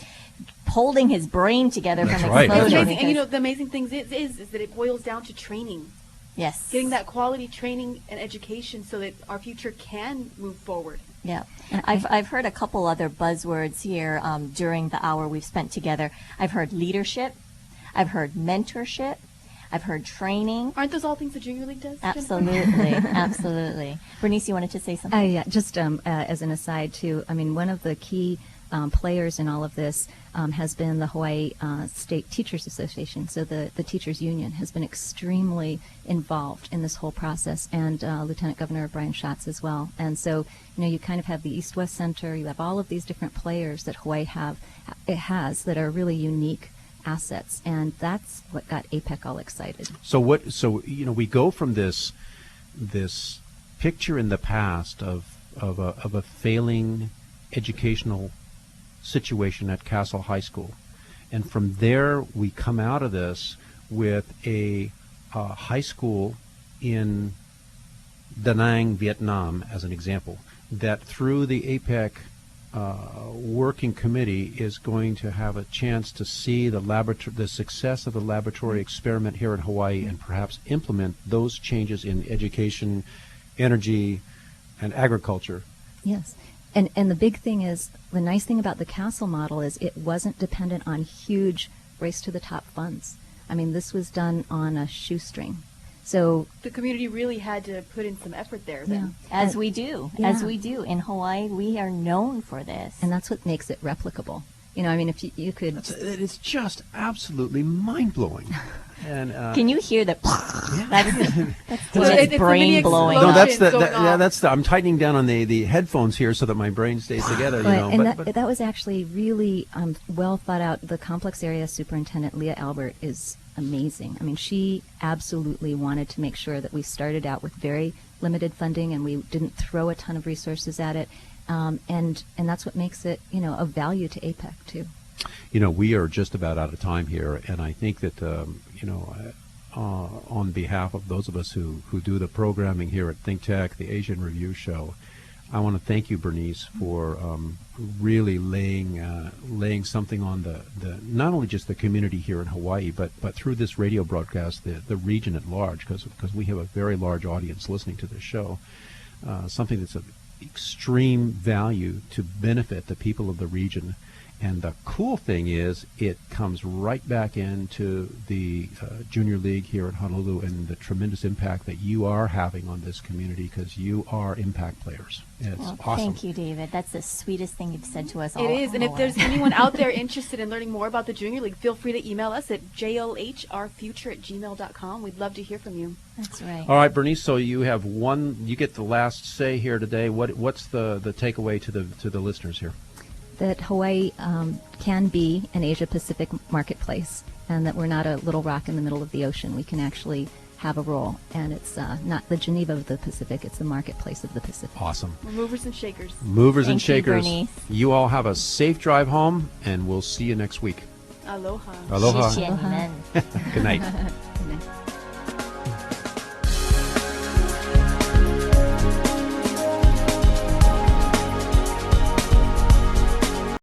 holding his brain together from exploding. And you know, the amazing thing is that it boils down to training. Yes. Getting that quality training and education so that our future can move forward. Yeah. I've heard a couple other buzzwords here during the hour we've spent together. I've heard leadership. I've heard mentorship. I've heard training. Aren't those all things the Junior League does? Absolutely. Absolutely. Bernice, you wanted to say something? Yeah, just as an aside, too, I mean, one of the key players in all of this has been the Hawaii State Teachers Association. So the Teachers Union has been extremely involved in this whole process, and Lieutenant Governor Brian Schatz as well. And so, you know, you kind of have the East-West Center, you have all of these different players that Hawaii has that are really unique assets, and that's what got APEC all excited. So you know, we go from this picture in the past of a failing educational situation at Castle High School, and from there we come out of this with a high school in Da Nang, Vietnam, as an example, that through the APEC working committee is going to have a chance to see the success of the laboratory experiment here in Hawaii and perhaps implement those changes in education, energy, and agriculture. Yes. And the big thing is, the nice thing about the Castle model is it wasn't dependent on huge race to the top funds. I mean, this was done on a shoestring. So the community really had to put in some effort there then. As we do. In Hawaii, we are known for this. And that's what makes it replicable. You know, I mean, if you could... It's just absolutely mind-blowing. And can you hear the... That's brain blowing. No, that's I'm tightening down on the headphones here so that my brain stays together. That was actually really well thought out. The complex area superintendent, Leah Albert, is amazing. I mean, she absolutely wanted to make sure that we started out with very limited funding and we didn't throw a ton of resources at it. And that's what makes it, you know, of value to APEC, too. You know, we are just about out of time here, and I think that, you know, on behalf of those of us who do the programming here at Think Tech, the Asian Review Show, I want to thank you, Bernice, for really laying something on the not only just the community here in Hawaii, but through this radio broadcast, the region at large, because we have a very large audience listening to this show. Something that's of extreme value to benefit the people of the region. And the cool thing is, it comes right back into the Junior League here at Honolulu and the tremendous impact that you are having on this community, because you are impact players. And it's awesome. Thank you, David. That's the sweetest thing you've said to us all. It is, and if there's anyone out there interested in learning more about the Junior League, feel free to email us at jlhrfuture@gmail.com. We'd love to hear from you. That's right. All right, Bernice. So you get the last say here today. What's the takeaway to the listeners here? That Hawaii can be an Asia-Pacific marketplace, and that we're not a little rock in the middle of the ocean. We can actually have a role, and it's not the Geneva of the Pacific, it's the marketplace of the Pacific. Awesome. We're movers and shakers. Movers and Thank you, shakers. Bernice. You all have a safe drive home, and we'll see you next week. Aloha. Aloha. 谢谢你们。Good night.